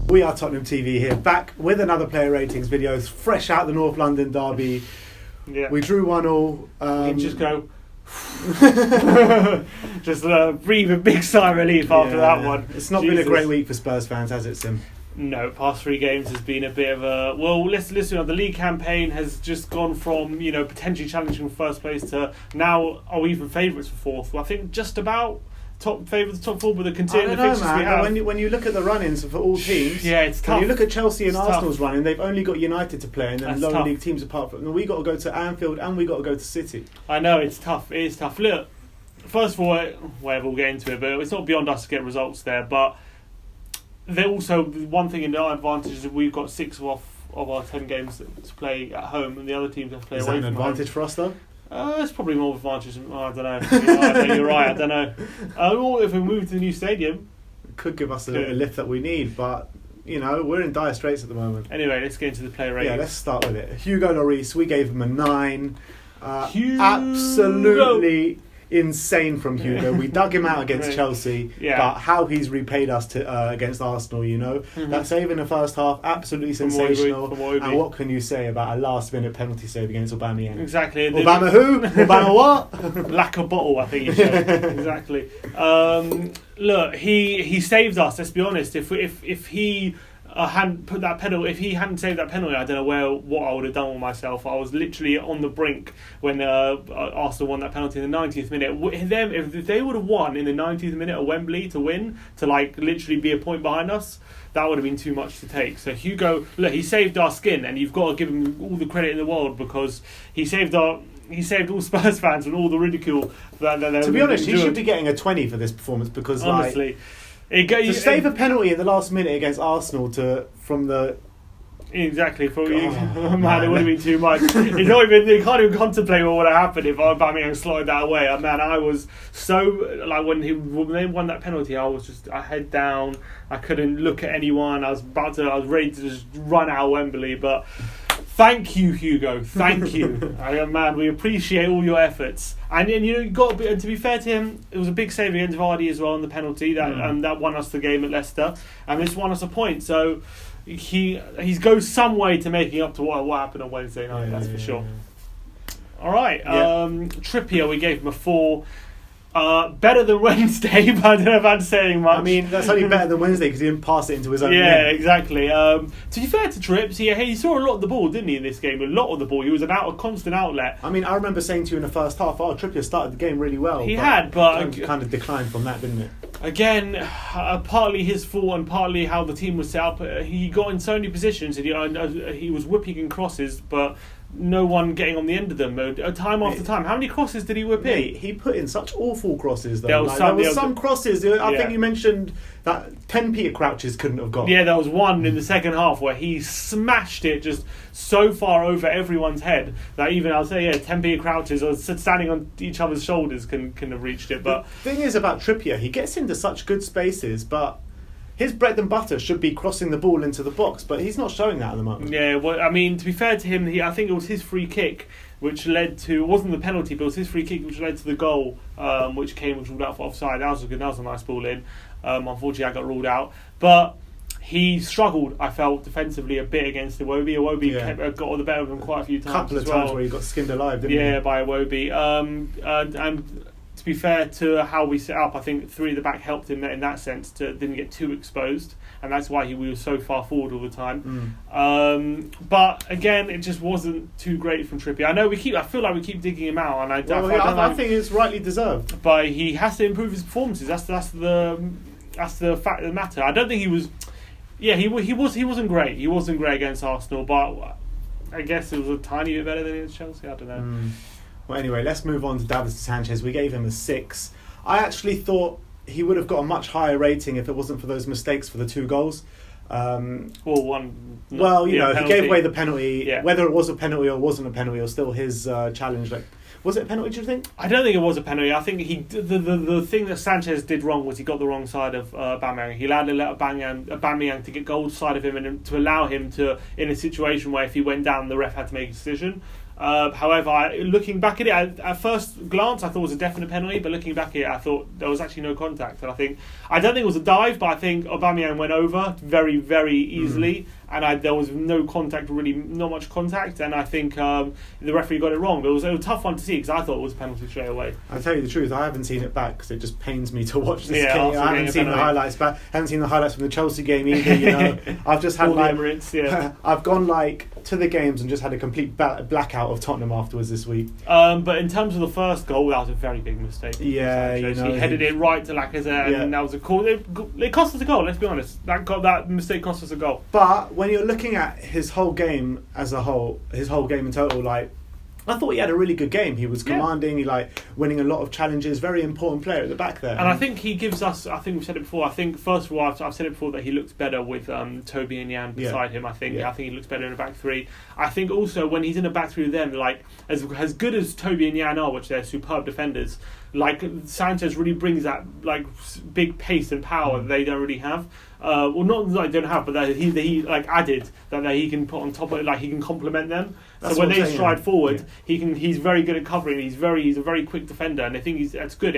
We are Tottenham TV here, back with another player ratings video, fresh out the North London derby. Yeah. We drew 1-1. You just go, just breathe a big sigh of relief after that one. It's not been a great week for Spurs fans, has it, Sim? No, past 3 games has been a bit of a... Well, let's listen. The league campaign has just gone from, potentially challenging first place to now are we even favourites for fourth? Well, I think just about top 4 with the continuing fixtures we have. When you look at the run-ins for all teams, yeah, it's tough. When you look at Chelsea and Arsenal's tough. run-in, they've only got United to play, and then lower league teams apart from. We got to go to Anfield and we got to go to City. I know it's tough. It is tough. Look, first of all, we'll get into it, but it's not beyond us to get results there. But they're also one thing in our advantage is that we've got 6 of our 10 games to play at home, and the other teams have to play away from home. Is that an advantage for us though? It's probably more advantage. I don't know. You're right. I don't know. Or if we move to the new stadium, it could give us a lift that we need, but we're in dire straits at the moment. Anyway, let's get into the player ratings. Yeah, let's start with it. Hugo Lloris, we gave him a 9. Absolutely insane from Hugo. We dug him out against Chelsea, but how he's repaid us against Arsenal, Mm-hmm. That save in the first half, absolutely sensational. And what can you say about a last-minute penalty save against Aubameyang? Exactly. Obama who? Obama what? Lack of bottle, I think he showed. Exactly. Look, he saved us. Let's be honest. If he hadn't put that penalty, if he hadn't saved that penalty, I don't know what I would have done with myself. I was literally on the brink when Arsenal won that penalty in the 90th minute. If they would have won in the 90th minute at Wembley to win, to literally be a point behind us, that would have been too much to take. So Hugo, look, he saved our skin, and you've got to give him all the credit in the world because he saved all Spurs fans from all the ridicule that to be honest, he should be getting a 20 for this performance because honestly. To save a penalty in the last minute against Arsenal from the... Exactly. Man, it would have been too much. You can't even contemplate what would have happened if Aubameyang slotted that away. Man, I was so... when they won that penalty, I was just... I head down. I couldn't look at anyone. I was ready to just run out of Wembley, but... Thank you, Hugo. Thank you. Man, we appreciate all your efforts. And you got to be fair to him, it was a big save against Vardy as well in the penalty that won us the game at Leicester, and this won us a point. So he goes some way to making up to what happened on Wednesday night. That's for sure. All right, Trippier, we gave him a 4. Better than Wednesday, but I don't know if I'm saying much. I mean, that's only better than Wednesday because he didn't pass it into his own net. Yeah, exactly. To be fair to Trips, he saw a lot of the ball, didn't he, in this game? A lot of the ball. He was a constant outlet. I mean, I remember saying to you in the first half, Trippier started the game really well. He had, but... kind of declined from that, didn't it? Again, partly his fault and partly how the team was set up. He got in so many positions and he was whipping in crosses, but... no one getting on the end of them time after time. How many crosses did he whip in? He put in such awful crosses though. There was some crosses. I think you mentioned that 10 Peter Crouches couldn't have got. Yeah, there was one in the second half where he smashed it just so far over everyone's head that even 10 Peter Crouches or standing on each other's shoulders can have reached it. But the thing is about Trippier, he gets into such good spaces, but his bread and butter should be crossing the ball into the box, but he's not showing that at the moment. Yeah, well, I mean, to be fair to him, I think it was his free kick which led to... it wasn't the penalty, but it was his free kick which led to the goal, which Kane was ruled out for offside. That was a nice ball in. Unfortunately, I got ruled out. But he struggled, I felt, defensively a bit against Iwobi. Iwobi got all the better of him quite a few times. A couple of times where he got skinned alive, didn't he? Yeah, by Iwobi. And to be fair to how we set up, I think 3 at the back helped him in that sense. Didn't get too exposed, and that's why we were so far forward all the time. But again, it just wasn't too great from Trippier. I feel like we keep digging him out, and I think it's rightly deserved. But he has to improve his performances. That's the fact of the matter. I don't think he was. Yeah, he wasn't great. He wasn't great against Arsenal, but I guess it was a tiny bit better than against Chelsea. I don't know. Well, anyway, let's move on to Davinson Sanchez. We gave him a 6. I actually thought he would have got a much higher rating if it wasn't for those mistakes for the 2 goals. He gave away the penalty. Yeah. Whether it was a penalty or wasn't a penalty, or still his challenge. Was it a penalty, do you think? I don't think it was a penalty. I think the thing that Sanchez did wrong was he got the wrong side of Aubameyang. He allowed Aubameyang to get goal side of him and to allow him to, in a situation where if he went down, the ref had to make a decision. However, looking back at it, at first glance, I thought it was a definite penalty, but looking back at it, I thought there was actually no contact. And I don't think it was a dive, but I think Aubameyang went over very, very easily, and there was no contact, really, not much contact, and I think the referee got it wrong. But it was a tough one to see because I thought it was a penalty straight away. I'll tell you the truth, I haven't seen it back because it just pains me to watch this Yeah, game. after I haven't seen the highlights back. Haven't seen the highlights from the Chelsea game either. You know, I've just had All the Emirates, yeah. I've gone to the games and just had a complete blackout of Tottenham afterwards this week. But in terms of the first goal, that was a very big mistake. Yeah, you know, he headed it right to Lacazette, and that was a call. It cost us a goal. Let's be honest. That mistake cost us a goal. But when you're looking at his whole game as a whole, his whole game in total, like, I thought he had a really good game. He was commanding, he winning a lot of challenges, very important player at the back there. And I think he gives us, I think we've said it before, I think first of all, I've said it before that he looks better with Toby and Jan beside him, I think. I think he looks better in a back three. I think also when he's in a back three with them, as good as Toby and Jan are, which they're superb defenders, Sanchez really brings that big pace and power that they don't really have. Well, not that they don't have, but that he added that he can put on top of it, he can complement them. That's so when they saying, stride forward, he's very good at covering. He's a very quick defender, and I think that's good.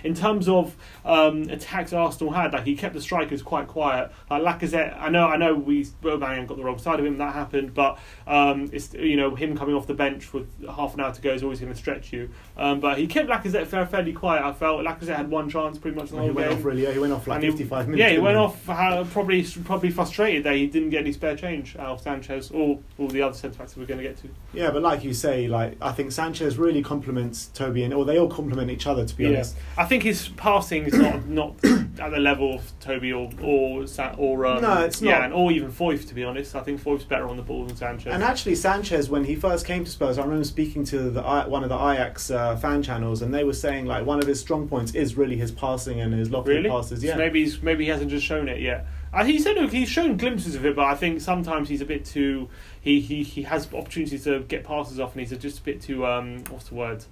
In terms of attacks Arsenal had, he kept the strikers quite quiet. Lacazette, I know Aubameyang got the wrong side of him. That happened, but it's him coming off the bench with half an hour to go is always going to stretch you. But he kept Lacazette fairly quiet. I felt Lacazette had one chance pretty much the whole game. He went off 55 minutes. Yeah, he went off probably frustrated that he didn't get any spare change out of Sanchez or all the other centre backs that we're going to get to. Yeah, but like you say, I think Sanchez really complements Toby, or they all complement each other, to be honest. I think his passing is not at the level of Toby or no, it's not. Or even Foyth, to be honest. I think Foyth's better on the ball than Sanchez. And actually, Sanchez, when he first came to Spurs, I remember speaking to one of the Ajax fan channels, and they were saying one of his strong points is really his passing and his lofty passes. Yeah, so maybe he hasn't just shown it yet. He said he's shown glimpses of it, but I think sometimes he's a bit too. He has opportunities to get passes off, and he's just a bit too what's the word?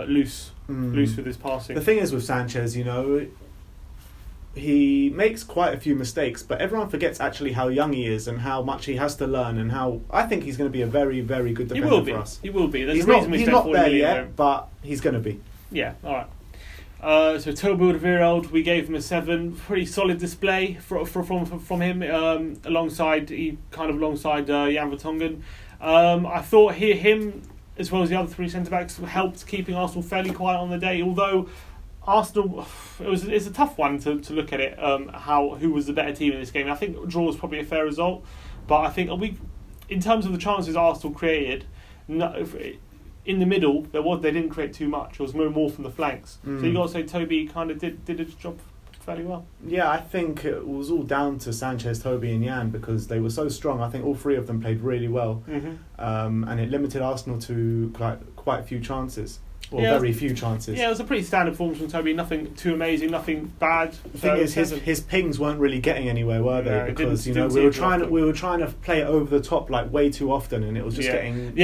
Loose with his passing. The thing is with Sanchez, he makes quite a few mistakes, but everyone forgets actually how young he is and how much he has to learn, and how I think he's going to be a very, very good defender for us. He will be. He's not there yet, but he's going to be. Yeah. All right. So Toby Alderweireld, we gave him a 7. Pretty solid display from him, alongside Jan Vertonghen. I thought him as well as the other 3 centre backs helped keeping Arsenal fairly quiet on the day. Although Arsenal, it's a tough one to look at it. Who was the better team in this game? I think draw was probably a fair result, but I think in terms of the chances Arsenal created. In the middle, they didn't create too much. It was more from the flanks. So you got to say Toby kind of did his job fairly well. Yeah, I think it was all down to Sanchez, Toby and Jan because they were so strong. I think all 3 of them played really well, and it limited Arsenal to quite a few chances. Or very few chances. Yeah, it was a pretty standard performance from Toby. Nothing too amazing, nothing bad. The thing is, his pings weren't really getting anywhere, were they? Because we were trying to play it over the top way too often, and it was just getting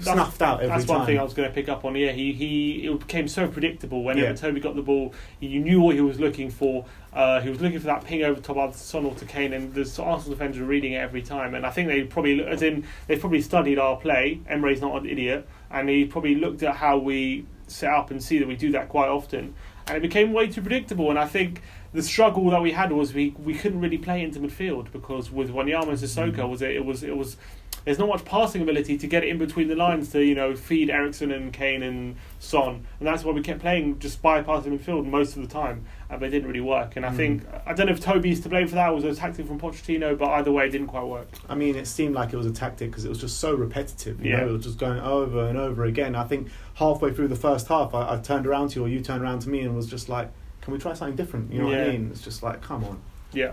snuffed out every time. That's one thing I was going to pick up on. Yeah, it became so predictable whenever Toby got the ball. You knew what he was looking for. He was looking for that ping over the top of Son or to Kane, and the Arsenal defenders were reading it every time. And I think they probably studied our play. Emre's not an idiot, and he probably looked at how we set up and see that we do that quite often. And it became way too predictable. And I think the struggle that we had was we couldn't really play into midfield because with Wanyama and Sissoko, it was there's not much passing ability to get it in between the lines to feed Eriksen and Kane and Son, and that's why we kept playing just bypassing midfield most of the time, but it didn't really work. And I think I don't know if Toby's to blame for that. It was a tactic from Pochettino, but either way, it didn't quite work. I mean, it seemed like it was a tactic because it was just so repetitive. You know, it was just going over and over again. I think halfway through the first half, I turned around to you, or you turned around to me, and was just like, "Can we try something different?" You know what I mean? It's just like, come on. Yeah.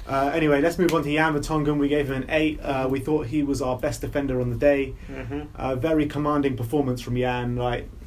Anyway, let's move on to Jan Vertonghen. We gave him an 8. We thought he was our best defender on the day. Very commanding performance from Jan.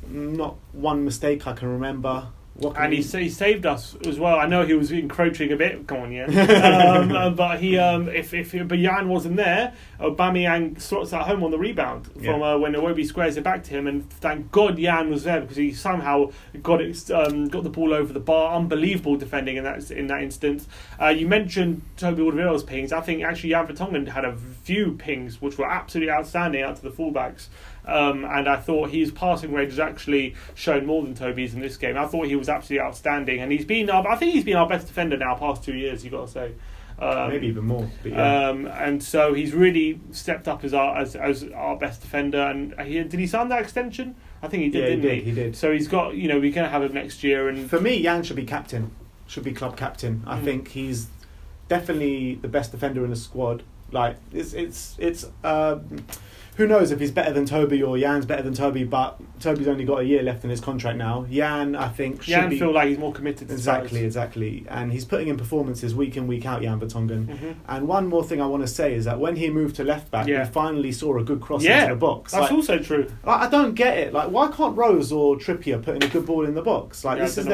Not one mistake I can remember. And he saved us as well. I know he was encroaching a bit. Come on, yeah. But if Jan wasn't there, Aubameyang sorts at home on the rebound from when Iwobi squares it back to him. And thank God Jan was there because he somehow got the ball over the bar. Unbelievable defending in that instance. You mentioned Toby Alderweireld's pings. I think actually Jan Vertonghen had a few pings which were absolutely outstanding out to the fullbacks. And I thought his passing range has actually shown more than Toby's in this game. I thought he was absolutely outstanding, and I think he's been our best defender now past 2 years, you've got to say. Maybe even more. But yeah. And so he's really stepped up as our best defender. And did he sign that extension? I think he did, didn't he? He did. So he's got, we're going to have him next year. And for me, Jan should be captain. Should be club captain. I think he's definitely the best defender in the squad. Like it's who knows if he's better than Toby or Jan's better than Toby, but Toby's only got a year left in his contract now. Jan, I think, should feel like he's more committed to Exactly. And he's putting in performances week in, week out, Jan Vertonghen. And one more thing I want to say is that when he moved to left back, we finally saw a good cross into the box. That's also true. I don't get it. Like, why can't Rose or Trippier put in a good ball in the box? Like, this is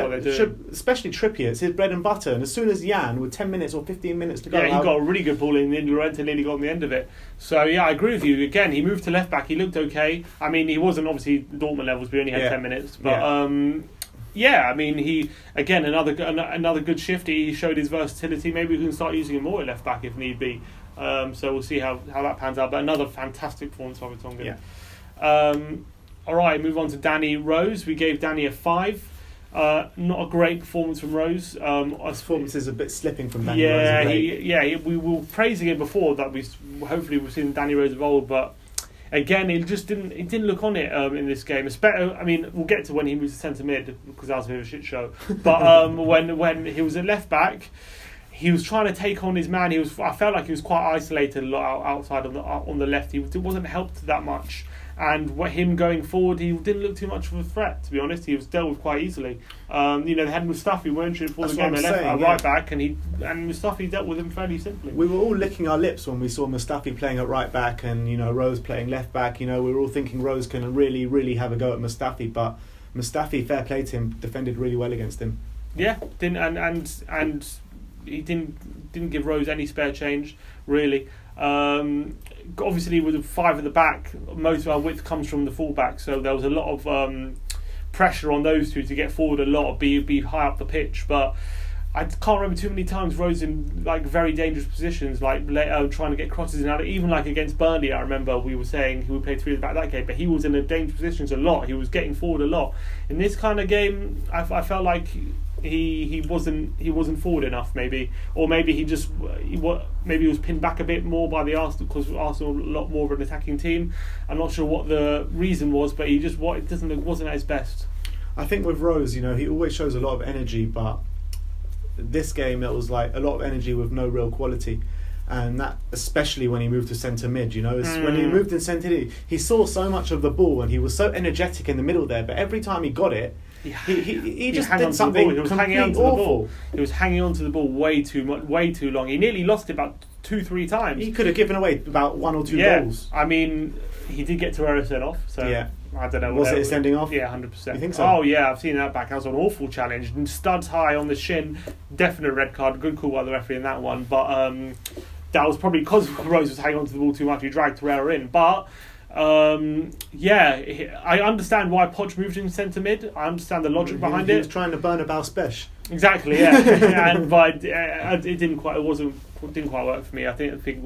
especially Trippier. It's his bread and butter. And as soon as Jan, with 10 minutes or 15 minutes to go, he got a really good ball in, and Llorente nearly got on the end of it. So I agree with you. Again, he moved to left back. He looked okay. I mean, he wasn't obviously Dortmund levels. We only had 10 minutes, but I mean, he again another good shift. He showed his versatility. Maybe we can start using him more at left back if need be. So we'll see how that pans out. But another fantastic performance by Vertonghen. All right, move on to Danny Rose. We gave Danny a 5. Not a great performance from Rose. His performance is a bit slipping from Danny Rose. We were praising it before that hopefully we've seen Danny Rose of old, but again, he didn't look on it in this game. I mean, we'll get to when he was centre mid because that was a bit of a shit show. But when he was at left back, he was trying to take on his man. I felt like he was quite isolated a lot outside on the left. He wasn't helped that much. And him going forward, he didn't look too much of a threat, to be honest. He was dealt with quite easily. They had Mustafi, weren't you, before the game? They left right back, and Mustafi dealt with him fairly simply. We were all licking our lips when we saw Mustafi playing at right back and Rose playing left back. We were all thinking Rose can really, really have a go at Mustafi, but Mustafi, fair play to him, defended really well against him. Yeah, and he didn't give Rose any spare change, really. Obviously, with the 5 at the back, most of our width comes from the fullback, so there was a lot of pressure on those two to get forward a lot, be high up the pitch. But I can't remember too many times Rose in like very dangerous positions, like trying to get crosses in. Even like against Burnley, I remember we were saying he would play 3 at the back that game, but he was in a dangerous positions a lot. He was getting forward a lot. In this kind of game, I felt like he wasn't forward enough, maybe, or maybe he was pinned back a bit more by the Arsenal, because Arsenal are a lot more of an attacking team. I'm not sure what the reason was, but wasn't at his best. I think with Rose, he always shows a lot of energy, but this game it was like a lot of energy with no real quality. And that, especially when he moved to centre mid, when he moved in centre mid, he saw so much of the ball and he was so energetic in the middle there. But every time he got it, he just did something completely awful. He was hanging on to the ball way too long. He nearly lost it about 2-3 times. He could have given away about 1 or 2 goals. I mean, he did get to Eriksen off. So I don't know. Was it a sending off? Yeah, 100%. You think so? Oh yeah, I've seen that back. That was an awful challenge. And studs high on the shin. Definite red card. Good call by the referee in that one. But that was probably because Rose was hanging on to the ball too much. He dragged Torreira in. But I understand why Poch moved in centre mid. I understand the logic behind it. He was trying to burn a Spech. Exactly, yeah. But it didn't quite. It didn't quite work for me. I think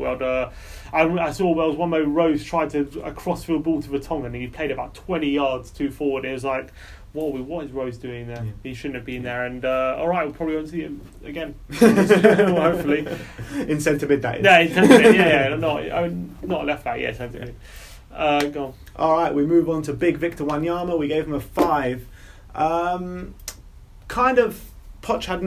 I saw one where Rose tried a crossfield ball to Vertonghen and he played about 20 yards too forward. It was like, what is Rose doing there? Yeah. He shouldn't have been there. And all right, we'll probably won't see him again. Hopefully, in centre mid, that is. Yeah, in centre mid. Yeah, not left back. Yeah, centre mid. Go on. All right, we move on to Big Victor Wanyama. We gave him a 5. Poch had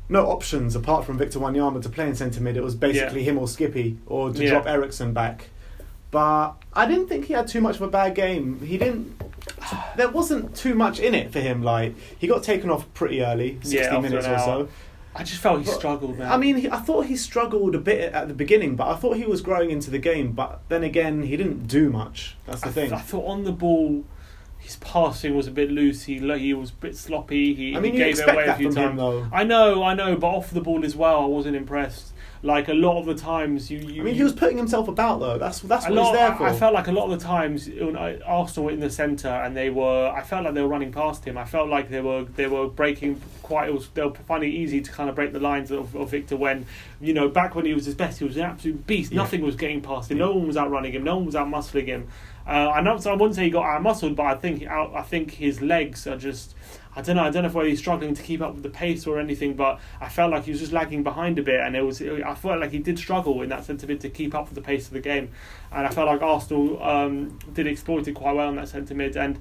no options apart from Victor Wanyama to play in centre mid. It was basically him or Skippy, or to drop Eriksen back. But I didn't think he had too much of a bad game. There wasn't too much in it for him. Like, he got taken off pretty early, 60 minutes or so. I just felt he struggled, man. I mean, I thought he struggled a bit at the beginning, but I thought he was growing into the game. But then again, he didn't do much. That's the thing. I thought on the ball, his passing was a bit loose. He was a bit sloppy. He gave it away a few times. Him, though. I know, but off the ball as well, I wasn't impressed. like a lot of the times you I mean, he was putting himself about though. That's what he's there for. I felt like a lot of the times Arsenal were in the centre and I felt like they were running past him. I felt like they were breaking they were finding it easy to kind of break the lines of Victor when, back when he was his best, he was an absolute beast. Yeah. Nothing was getting past him. No one was outrunning him. No one was out-muscling him. I wouldn't say he got out-muscled, but I think his legs are just... I don't know whether he's struggling to keep up with the pace or anything, but I felt like he was just lagging behind a bit, and I felt like he did struggle in that sense of it to keep up with the pace of the game, and I felt like Arsenal did exploit it quite well in that centre mid, and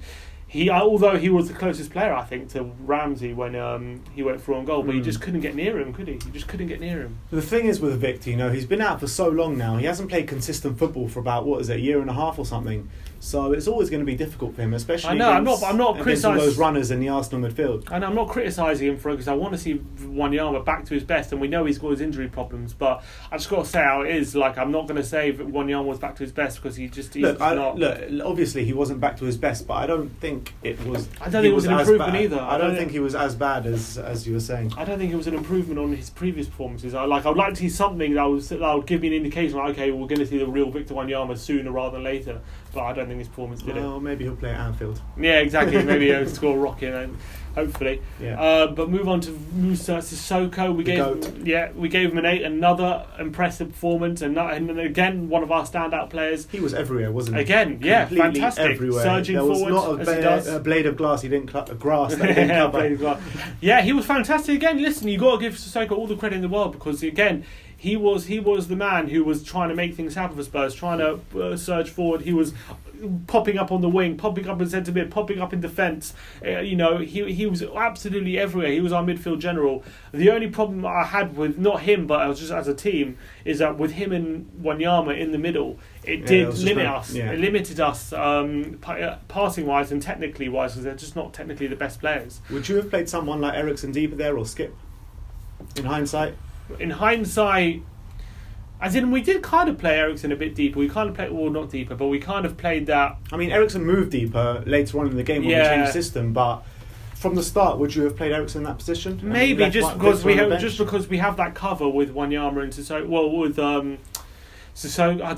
although he was the closest player, I think, to Ramsey when he went through on goal, but he just couldn't get near him, could he? He just couldn't get near him. The thing is with Victor, he's been out for so long now. He hasn't played consistent football for about, a year and a half or something. So it's always going to be difficult for him, especially I'm not against all those runners in the Arsenal midfield. And I'm not criticising him for it because I want to see Wanyama back to his best, and we know he's got his injury problems. But I just got to say how it is. Like, I'm not going to say that Wanyama was back to his best because he's not. Look, obviously he wasn't back to his best, but I don't think it was. I don't think it was an improvement either. I don't think he was as bad as you were saying. I don't think it was an improvement on his previous performances. I'd like to see something that would give me an indication. Like, okay, we're going to see the real Victor Wanyama sooner rather than later. But I don't think his performance did it. Well, maybe he'll play at Anfield. Yeah, exactly. Maybe he'll score a rocket, hopefully. Yeah. But move on to Moussa Sissoko. We gave him an 8. Another impressive performance, and again one of our standout players. He was everywhere, wasn't he? Again, completely fantastic. Everywhere. Surging there was forward, not a blade of glass he didn't grass that he didn't cover. Yeah, he was fantastic again. Listen, you got to give Sissoko all the credit in the world because again. He was the man who was trying to make things happen for Spurs, trying to surge forward. He was popping up on the wing, popping up in centre mid, popping up in defence. He was absolutely everywhere. He was our midfield general. The only problem I had with not him, but just as a team, is that with him and Wanyama in the middle, it did limit us. Yeah. It limited us passing wise and technically wise because they're just not technically the best players. Would you have played someone like Eriksen deeper there or Skip? In hindsight. In hindsight, as in we did kind of play Eriksen a bit deeper. We kind of played, well, not deeper, but we kind of played that. I mean, Eriksen moved deeper later on in the game when we changed system, but from the start, would you have played Eriksen in that position? Maybe just because we have that cover with Wanyama and Sissoko. Well, with Sissoko, I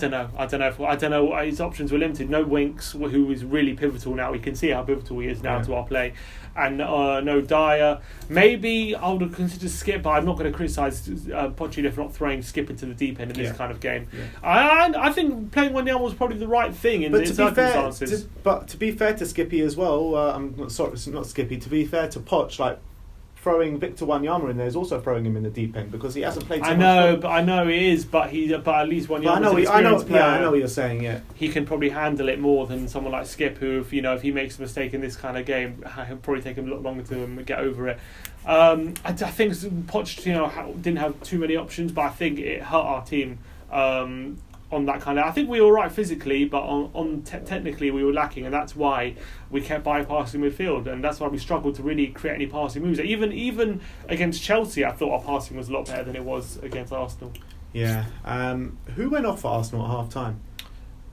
don't know. His options were limited. No Winks, who is really pivotal now. We can see how pivotal he is now to our play. And no Dyer. Maybe I would have considered Skip, but I'm not going to criticise Pochettino for not throwing Skip into the deep end in this kind of game. Yeah. I think playing Wanyama was probably the right thing in the circumstances. But to be fair to Skippy as well, I'm not Skippy. To be fair to Poch, like throwing Victor Wanyama in there is also throwing him in the deep end because he hasn't played. I know he is, but at least Wanyama's an experienced player. Yeah, I know what you're saying. Yeah, he can probably handle it more than someone like Skip, who if he makes a mistake in this kind of game, he'll probably take him a lot longer to get over it. I think Pochettino didn't have too many options, but I think it hurt our team. On that kind of, I think we were right physically, but on technically we were lacking, and that's why we kept bypassing midfield, and that's why we struggled to really create any passing moves. Even against Chelsea, I thought our passing was a lot better than it was against Arsenal. Yeah. Who went off for Arsenal at half time?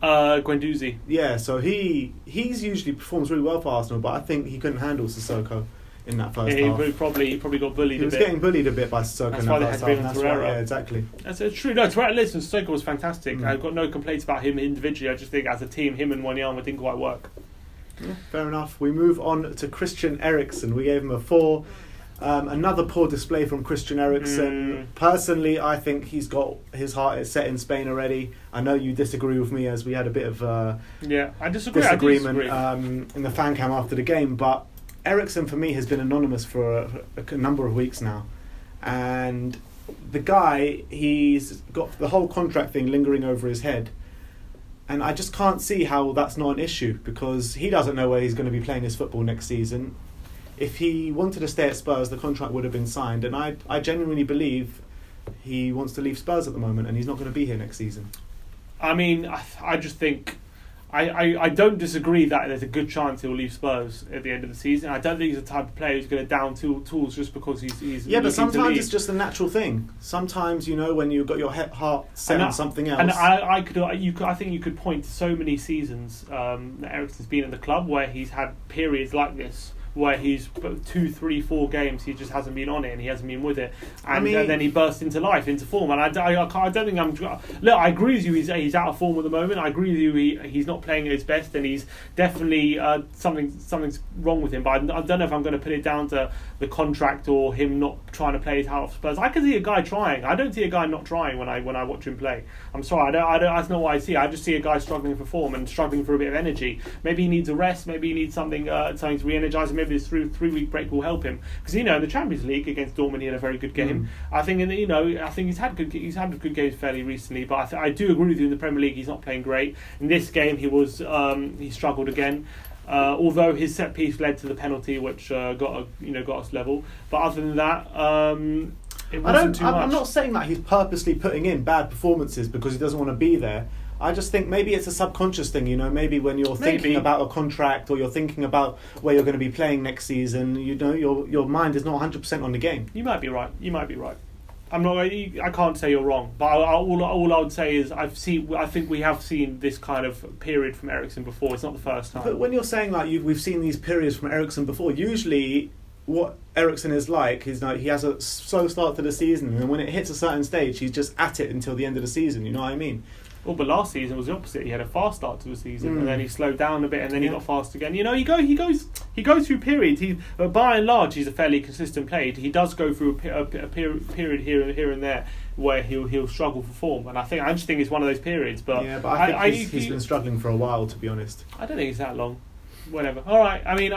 Guendouzi. Yeah, so he's usually performs really well for Arsenal, but I think he couldn't handle Sissoko in that first half. He probably got bullied a bit. He was getting bullied a bit by Sissoko. That's why they had to bring on Torreira. Yeah, exactly. That's true. No, listen, Sissoko was fantastic. I've got no complaints about him individually. I just think as a team, him and Wanyama didn't quite work. Yeah, fair enough. We move on to Christian Eriksen. We gave him a 4. Another poor display from Christian Eriksen. Personally, I think he's got his heart set in Spain already. I know you disagree with me, as we had a bit of I disagree. disagreement in the fan cam after the game, but Eriksen for me has been anonymous for a number of weeks now, and the guy, he's got the whole contract thing lingering over his head, and I just can't see how that's not an issue, because he doesn't know where he's going to be playing his football next season. If he wanted to stay at Spurs, the contract would have been signed, and I genuinely believe he wants to leave Spurs at the moment, and he's not going to be here next season. I mean, I just think I don't disagree that there's a good chance he'll leave Spurs at the end of the season. I don't think he's the type of player who's going to down tools just because he's yeah, but sometimes it's just a natural thing. Sometimes, when you've got your heart set on something else. And I think you could point to so many seasons that Eriksen's been in the club where he's had periods like this where he's 2, 3, 4 games he just hasn't been on it and he hasn't been with it, and then he bursts into life, into form. And I don't think look, I agree with you, he's out of form at the moment. I agree with you, he's not playing at his best, and he's definitely something's wrong with him. But I don't know if I'm going to put it down to the contract or him not trying to play his heart off Spurs. I can see a guy trying. I don't see a guy not trying when I watch him play. I'm sorry, I don't. That's not what I see. I just see a guy struggling for form and struggling for a bit of energy. Maybe he needs a rest. Maybe he needs something to re-energise him. Maybe this 3-week break will help him, because in the Champions League against Dortmund he had a very good game. I think he's had good games fairly recently. But I do agree with you, in the Premier League he's not playing great. In this game he struggled again. Although his set piece led to the penalty, which got us level. But other than that, it wasn't too much. I'm not saying that he's purposely putting in bad performances because he doesn't want to be there. I just think maybe it's a subconscious thing, maybe when you're thinking about a contract or you're thinking about where you're going to be playing next season, your mind is not 100% on the game. You might be right. I can't say you're wrong, but all I would say is I think we have seen this kind of period from Eriksen before. It's not the first time. But when you're saying we've seen these periods from Eriksen before, usually what Eriksen is like is he has a slow start to the season, and when it hits a certain stage, he's just at it until the end of the season. You know what I mean? Well, but last season was the opposite. He had a fast start to the season, and then he slowed down a bit, and then he got fast again. He goes through periods. By and large, he's a fairly consistent player. He does go through a period here and there where he'll struggle for form, and I just think it's one of those periods. But I think he's been struggling for a while, to be honest. I don't think it's that long. Whatever. All right. I mean,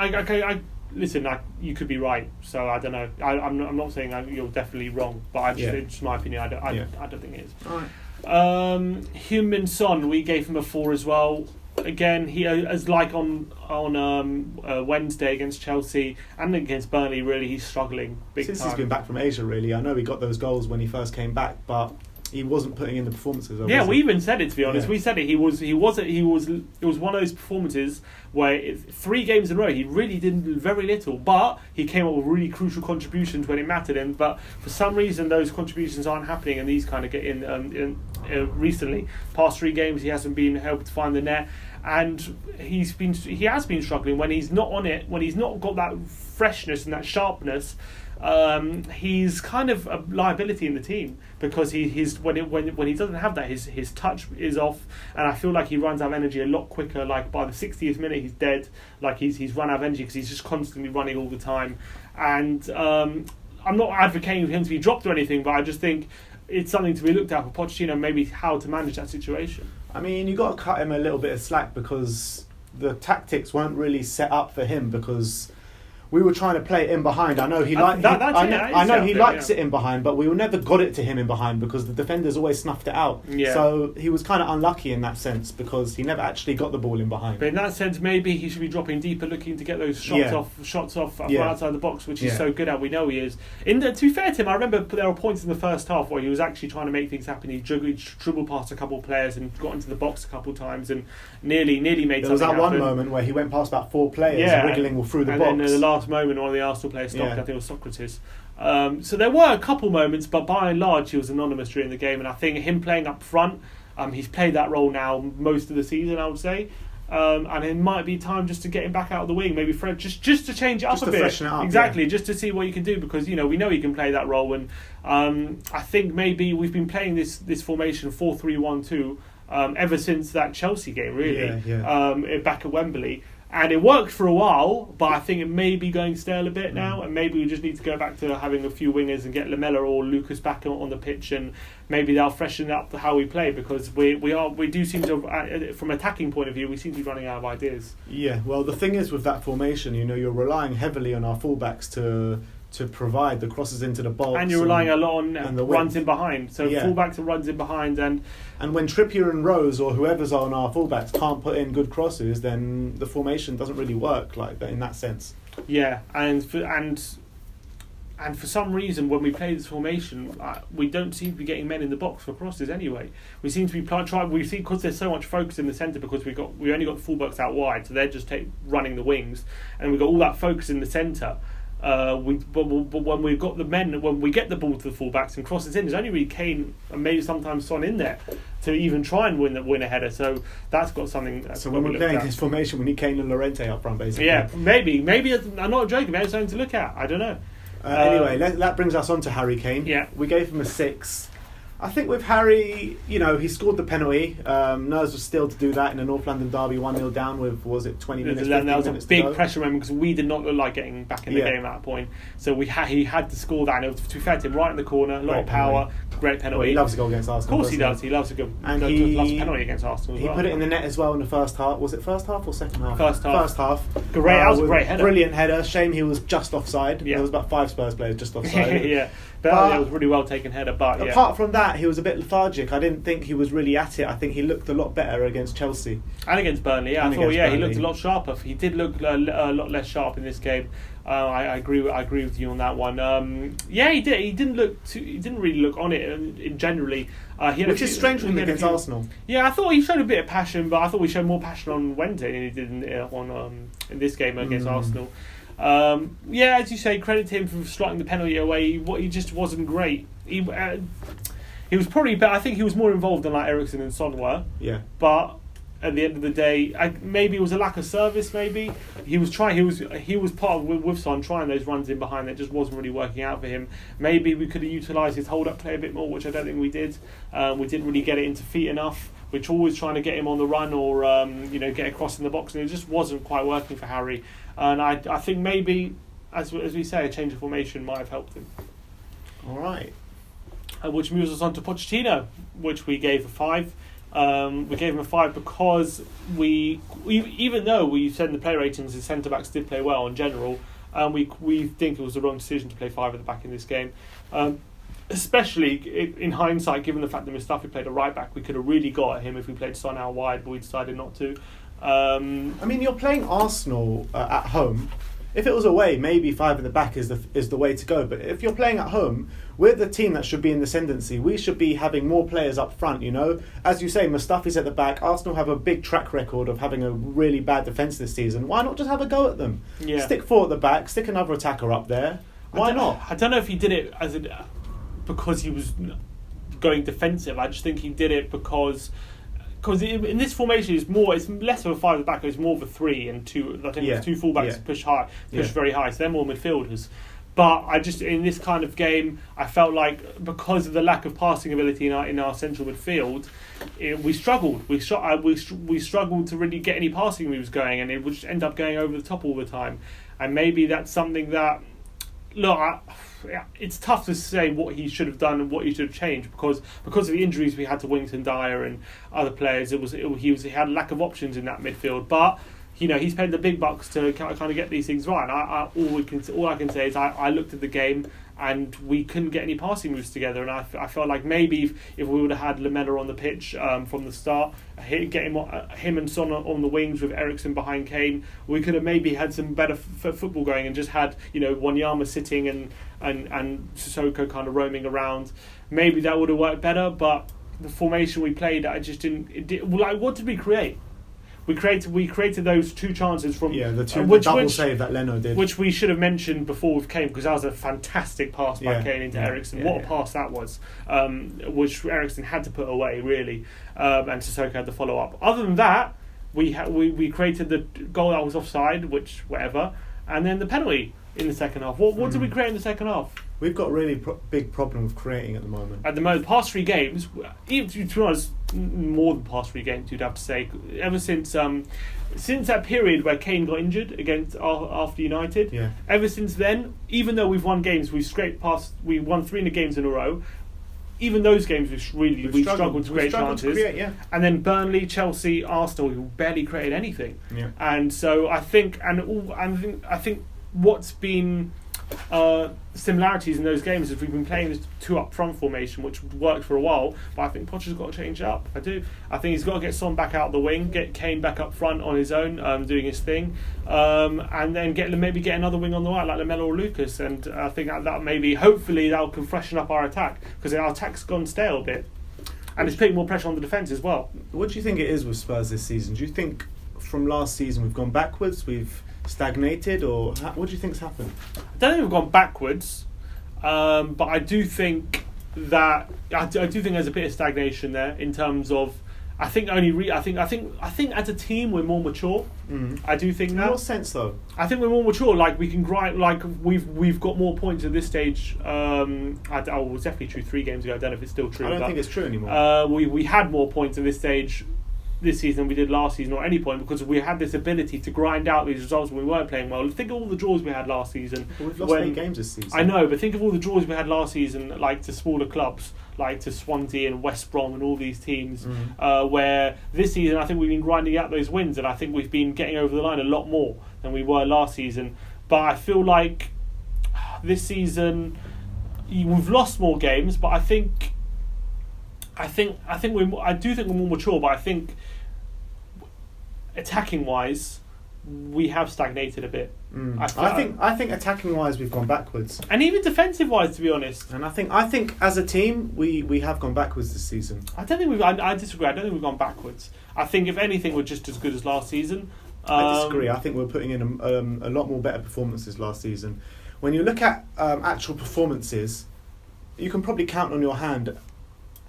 listen. You could be right. So I don't know. I'm not saying you're definitely wrong, but it's just my opinion. I don't think it is. All right. Heung-min Son, we gave him a 4 as well. Again, he as like on Wednesday against Chelsea and against Burnley, really he's struggling big since time. He's been back from Asia. Really, I know he got those goals when he first came back, but he wasn't putting in the performances. We even said it, to be honest. We said it. It was one of those performances where 3 games in a row he really didn't do very little, but he came up with really crucial contributions when it mattered. But for some reason, those contributions aren't happening, and these kind of get in recently. Past 3 games, he hasn't been able to find the net, and he has been struggling when he's not on it. When he's not got that freshness and that sharpness. He's kind of a liability in the team, because when he doesn't have that, his touch is off, and I feel like he runs out of energy a lot quicker. Like by the 60th minute, he's dead. Like he's run out of energy because he's just constantly running all the time. And I'm not advocating for him to be dropped or anything, but I just think it's something to be looked at for Pochettino, maybe how to manage that situation. I mean, you got to cut him a little bit of slack, because the tactics weren't really set up for him, because we were trying to play it in behind. I know he likes it in behind, but we never got it to him in behind because the defenders always snuffed it out. Yeah. So he was kind of unlucky in that sense, because he never actually got the ball in behind. But in that sense, maybe he should be dropping deeper, looking to get those shots off outside the box, which he's so good at. We know he is. To be fair to him, I remember there were points in the first half where he was actually trying to make things happen. He dribbled past a couple of players and got into the box a couple of times and nearly made something happen. There was that one moment where he went past about 4 players wriggling through the box. And then the last moment, one of the Arsenal players stopped. I think it was Socrates. So there were a couple moments, but by and large he was anonymous during the game, and I think him playing up front, he's played that role now most of the season, I would say. And it might be time just to get him back out of the wing, maybe Fred, just to change it up a bit. Freshen it up, exactly, just to see what you can do, because we know he can play that role. And I think maybe we've been playing this formation 4-3-1-2 ever since that Chelsea game, really, back at Wembley. And it worked for a while, but I think it may be going stale a bit now, and maybe we just need to go back to having a few wingers and get Lamella or Lucas back on the pitch, and maybe they'll freshen up how we play, because we do seem to, from an attacking point of view, we seem to be running out of ideas. Yeah, well, the thing is with that formation, you're relying heavily on our fullbacks to provide the crosses into the box, and you're relying a lot on the runs in behind. So fullbacks and runs in behind, and when Trippier and Rose or whoever's on our fullbacks can't put in good crosses, then the formation doesn't really work like that in that sense. Yeah, and for some reason, when we play this formation, we don't seem to be getting men in the box for crosses anyway. We seem to be trying. We see, because there's so much focus in the centre, because we only got the fullbacks out wide, so they're just running the wings, and we've got all that focus in the centre. But when we've got when we get the ball to the fullbacks and cross it in, there's only really Kane and maybe sometimes Son in there to even try and win a header. So that's got something. So when we're playing this formation, we need Kane and Llorente up front, basically. Yeah, maybe. I'm not joking. Maybe it's something to look at. I don't know. Anyway, that brings us on to Harry Kane. Yeah, we gave him a 6. I think with Harry, he scored the penalty. Nerves was still to do that in a North London derby, 1-0 down with, was it 20 minutes? That was a big pressure moment because we did not look like getting back in the game at that point. So he had to score that, and it was, to be fair to him, right in the corner, a lot of power, great penalty. Well, he loves a goal against Arsenal. Of course he does. He loves a good, loves a penalty against Arsenal as well. He put it in the net as well in the first half. Was it first half or second half? First half. Great, that was a great header. Brilliant header. Shame he was just offside. Yeah. There was about 5 Spurs players just offside. Yeah. But it was a really well taken header. But apart from that, he was a bit lethargic. I didn't think he was really at it. I think he looked a lot better against Chelsea and against Burnley. Yeah, I thought he looked a lot sharper. He did look a lot less sharp in this game. I agree with you on that one. He did. He didn't really look on it generally. Which is strange when against Arsenal. Yeah, I thought he showed a bit of passion, but I thought we showed more passion on Wednesday than he did in this game against Arsenal. As you say, credit to him for striking the penalty away. He just wasn't great. He was probably better. I think he was more involved than like Eriksen and Son were. Yeah. But at the end of the day, maybe it was a lack of service. Maybe he was trying. He was part of with Son trying those runs in behind that just wasn't really working out for him. Maybe we could have utilised his hold up play a bit more, which I don't think we did. We didn't really get it into feet enough. We're always trying to get him on the run or get across in the box, and it just wasn't quite working for Harry. And I think maybe, as we say, a change of formation might have helped him. All right. Which moves us on to Pochettino, which we gave a 5. We gave him a 5 because we even though we said in the play ratings his centre backs did play well in general, we think it was the wrong decision to play 5 at the back in this game. Especially in hindsight, given the fact that Mustafi played a right back, we could have really got at him if we played Son out wide, but we decided not to. You're playing Arsenal at home. If it was away, maybe 5 at the back is the way to go. But if you're playing at home, we're the team that should be in the ascendancy. We should be having more players up front, As you say, Mustafi's at the back. Arsenal have a big track record of having a really bad defence this season. Why not just have a go at them? Yeah. Stick 4 at the back, stick another attacker up there. Why not? I don't know if he did it because he was going defensive. I just think he did it because in this formation it's less of a 5 at the back, it's more of a 3 and 2. I think 2 fullbacks push very high, so they're more midfielders. But I just, in this kind of game, I felt like because of the lack of passing ability in our central midfield, we struggled. We struggled to really get any passing moves going, and it would just end up going over the top all the time. And maybe that's something that, it's tough to say what he should have done and what he should have changed because of the injuries we had to Wington, Dyer and other players. He had a lack of options in that midfield, but he's paid the big bucks to kind of get these things right. All I can say is I looked at the game and we couldn't get any passing moves together, and I felt like maybe if we would have had Lamela on the pitch from the start, get him and Son on the wings with Eriksen behind Kane, we could have maybe had some better football going and just had Wanyama sitting and Sissoko kind of roaming around. Maybe that would have worked better, but the formation we played, I just didn't. What did we create? We created those 2 chances from the double save that Leno did, which we should have mentioned before with Kane, because that was a fantastic pass by Kane into Eriksen. What a pass that was, which Eriksen had to put away really, and Sissoko had to follow up. Other than that, we created the goal that was offside, which whatever, and then the penalty in the second half. What did we create in the second half? We've got a really big problem with creating at the moment. At the moment, past 3 games, even to be honest, more than past 3 games, you'd have to say. Ever since that period where Kane got injured after United, ever since then, even though we've won games, we won 3 games in a row. Even those games, we've struggled to create chances. And then Burnley, Chelsea, Arsenal, we barely created anything. Yeah. And so I think what's been similarities in those games is we've been playing this 2 up front formation, which worked for a while, but I think Potter's got to change it up. I do. I think he's got to get Son back out the wing, get Kane back up front on his own, doing his thing, and then maybe get another wing on the right like Lamela or Lucas, and I think that maybe hopefully that can freshen up our attack, because our attack's gone stale a bit, and it's putting more pressure on the defence as well. What do you think it is with Spurs this season? Do you think from last season? We've gone backwards, we've stagnated, or what do you think's happened? I don't think we've gone backwards, but I do think that I do think there's a bit of stagnation there in terms of. I think as a team we're more mature. I do think that. In what sense though? I think we're more mature. Like we can grind. Like we've got more points at this stage. It was definitely true 3 games ago. I don't know if it's still true. I don't think it's true anymore. We had more points at this stage this season than we did last season or at any point, because we had this ability to grind out these results when we weren't playing well. Think of all the draws we had last season. But we've lost 8 games this season. I know, but think of all the draws we had last season, like to smaller clubs, like to Swansea and West Brom and all these teams, where this season I think we've been grinding out those wins, and I think we've been getting over the line a lot more than we were last season. But I feel like this season we've lost more games, but I do think we're more mature, but I think attacking wise we have stagnated a bit. I think attacking wise we've gone backwards, and even defensive wise, to be honest. And I think as a team we have gone backwards this season. I disagree. I don't think we've gone backwards. I think if anything we're just as good as last season. I disagree. I think we're putting in a lot more better performances last season. When you look at actual performances, you can probably count on your hand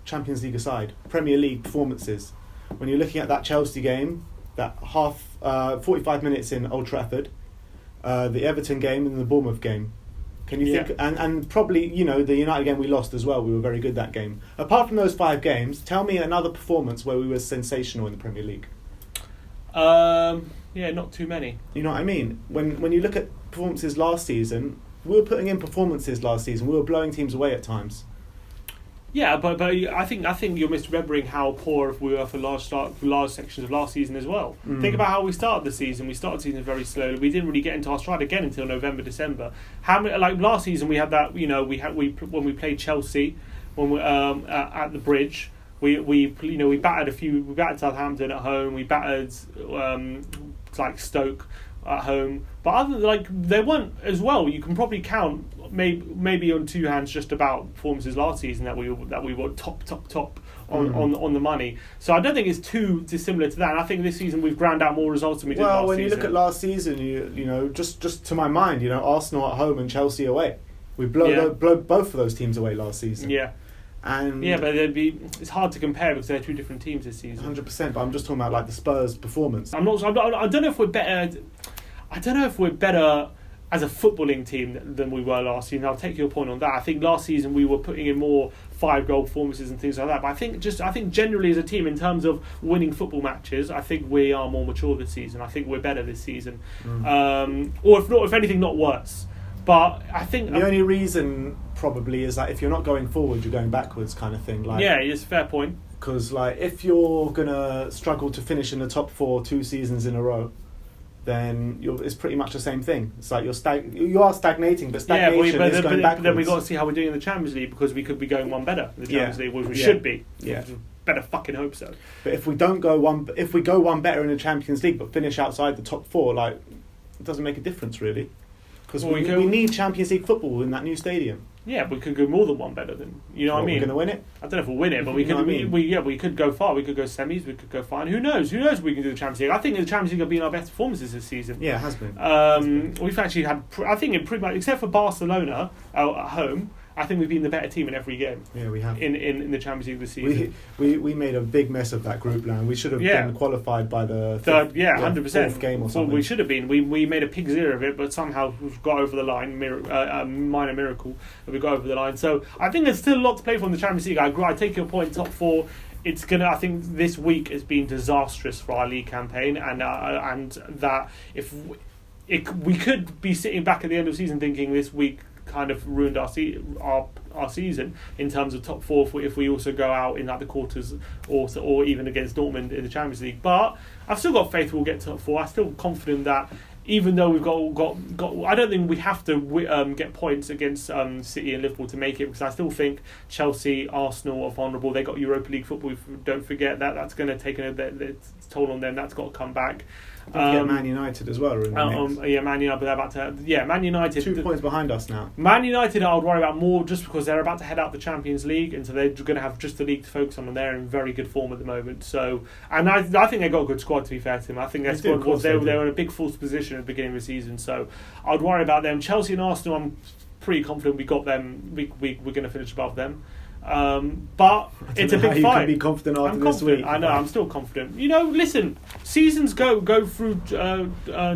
Champions League aside, Premier League performances. When you're looking at that Chelsea game, that 45 minutes in Old Trafford, the Everton game and the Bournemouth game. Can you think? And probably, the United game we lost as well. We were very good that game. Apart from those 5 games, tell me another performance where we were sensational in the Premier League. Not too many. You know what I mean? When you look at performances last season, we were putting in performances last season. We were blowing teams away at times. Yeah, but I think you're misremembering how poor we were for large sections of last season as well. Think about how we started the season. We started the season very slowly. We didn't really get into our stride again until November, December. How many, like last season we had that, when we played Chelsea, when we at the Bridge, we battered Southampton at home. We battered Stoke at home. But other than they weren't as well. You can probably count maybe on 2 hands just about performances last season that we were top on the money. So I don't think it's too dissimilar to that. And I think this season we've ground out more results than we did last season. Well, when you look at last season, you just to my mind, Arsenal at home and Chelsea away. We blow both of those teams away last season. Yeah. And but it's hard to compare because they're 2 different teams this season. 100%. But I'm just talking about the Spurs performance. I don't know if we're better. I don't know if we're better as a footballing team than we were last season. I'll take your point on that. I think last season we were putting in more 5-goal performances and things like that. But I think generally as a team, in terms of winning football matches, I think we are more mature this season. I think we're better this season, or if anything, not worse. But I think the only reason probably is that if you're not going forward, you're going backwards, kind of thing. It's a fair point. Because if you're gonna struggle to finish in the top 4 2 seasons in a row, then it's pretty much the same thing. It's like you are stagnating, but stagnation is going backwards. Then we've got to see how we're doing in the Champions League, because we could be going one better in the Champions League, which we should be. Yeah. Better fucking hope so. But if we go one better in the Champions League but finish outside the top 4, it doesn't make a difference really. Because we need Champions League football in that new stadium. Yeah, we could go more than one better than what I mean. We're going to win it. I don't know if we'll win it, but we could. We could go far. We could go semis. We could go far. Who knows? Who knows if we can do the Champions League? I think the Champions League have been our best performances this season. Yeah, it has been. We've actually had. I think pretty much, except for Barcelona at home, I think we've been the better team in every game. Yeah, we have. In the Champions League this season. We made a big mess of that group now. We should have been qualified by the third, 100%. 4th game or something. Well, we should have been. We made a pig zero of it, but somehow we've got over the line. Minor miracle that we got over the line. So I think there's still a lot to play for in the Champions League. I take your point. Top 4. It's gonna. I think this week has been disastrous for our league campaign, and that if we could be sitting back at the end of the season thinking this week kind of ruined our season in terms of top 4 if we also go out in the quarters or even against Dortmund in the Champions League. But I've still got faith we'll get to top 4. I'm still confident that even though we've got I don't think we have to get points against City and Liverpool to make it, because I still think Chelsea, Arsenal are vulnerable. They got Europa League football. Don't forget that. That's going to take a toll on them. That's got to come back. Don't forget Man United as well are in the mix. Man United, they're about to. Man United 2 points behind us now. Man United, I would worry about more just because they're about to head out the Champions League, and so they're going to have just the league to focus on, and they're in very good form at the moment. So, and I think they got a good squad. To be fair to them, I think their squad was they were in a big false position at the beginning of the season. So, I'd worry about them. Chelsea and Arsenal, I'm pretty confident we got them. We're going to finish above them. But it's a big fight. You can be confident after this week. I know, I'm still confident. Listen, seasons go through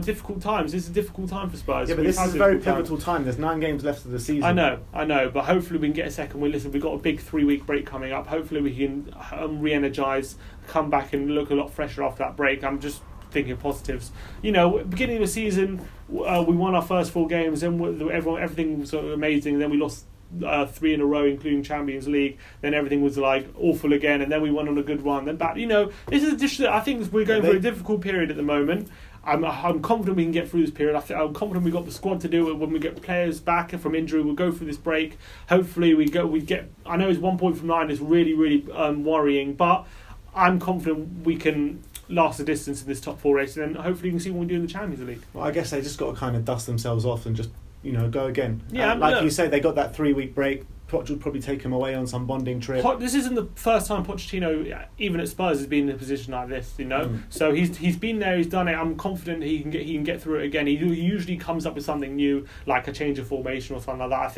difficult times. It's a difficult time for Spurs. Yeah, but this is a very pivotal time. There's 9 games left of the season. I know, but hopefully we can get a second win. Listen, we've got a big 3-week break coming up. Hopefully we can re-energise, come back and look a lot fresher after that break. I'm just thinking of positives. Beginning of the season, we won our first 4 games, and everything was sort of amazing. Then we lost 3 in a row, including Champions League. Then everything was like awful again, and then we went on a good run. Then back, this is I think we're going through a difficult period at the moment. I'm confident we can get through this period. I'm confident we got the squad to do it. When we get players back from injury, we'll go through this break. Hopefully we get. I know it's 1 point from 9 is really worrying, but I'm confident we can last the distance in this top 4 race, and then hopefully you can see what we do in the Champions League. Well, I guess they just got to kind of dust themselves off and just go again. Yeah, like you say, they got that 3-week break. Poch will probably take him away on some bonding trip. This isn't the first time Pochettino, even at Spurs, has been in a position like this. So he's been there, he's done it. I'm confident he can get through it again. He usually comes up with something new, like a change of formation or something like that. I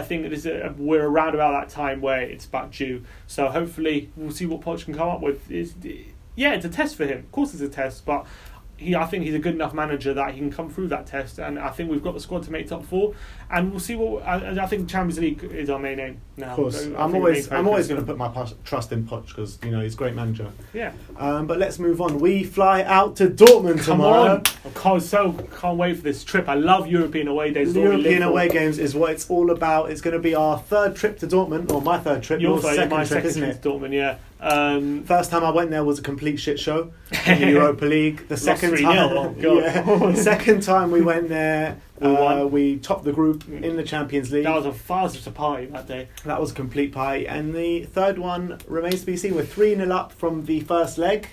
think we're around about that time where it's back due. So hopefully we'll see what Poch can come up with. It's a test for him. Of course, it's a test, but I think he's a good enough manager that he can come through that test, and I think we've got the squad to make top 4, and we'll see what. I think Champions League is our main aim now. Of course, I'm always going to put my trust in Poch because he's a great manager. Yeah. But let's move on. We fly out to Dortmund tomorrow. Can't wait for this trip. I love European away days. The European away games is what it's all about. It's going to be our 3rd trip to Dortmund, or my 3rd trip. Your second trip, isn't it? To Dortmund, yeah. First time I went there was a complete shit show in the Europa League. The second time we went there, we topped the group in the Champions League. That was a party that day. That was a complete party. And the third one remains to be seen. We're 3-0 up from the first leg.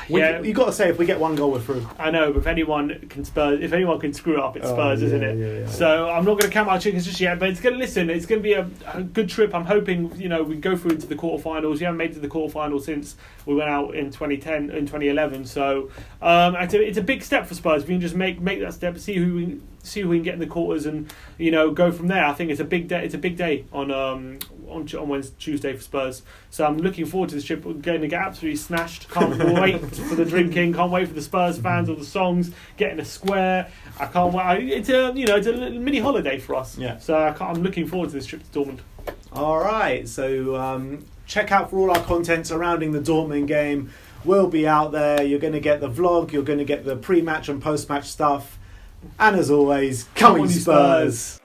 You got to say, if we get 1 goal, we're through. I know, but if anyone can screw it up, it's Spurs, isn't it? Yeah. So I'm not going to count my chickens just yet, but it's going to be a good trip. I'm hoping we go through into the quarterfinals. We haven't made it to the quarterfinals since we went out in 2011. So it's a big step for Spurs. We can just make that step, see who we can get in the quarters, and go from there. I think it's a big day. It's a big day on Wednesday, Tuesday for Spurs. So I'm looking forward to this trip. We're going to get absolutely smashed. Can't wait for the drinking. Can't wait for the Spurs fans, all the songs, getting a square. I can't wait. It's a mini holiday for us. Yeah. So I'm looking forward to this trip to Dortmund. All right. So check out for all our content surrounding the Dortmund game. We'll be out there. You're going to get the vlog. You're going to get the pre-match and post-match stuff. And as always, come on, Spurs!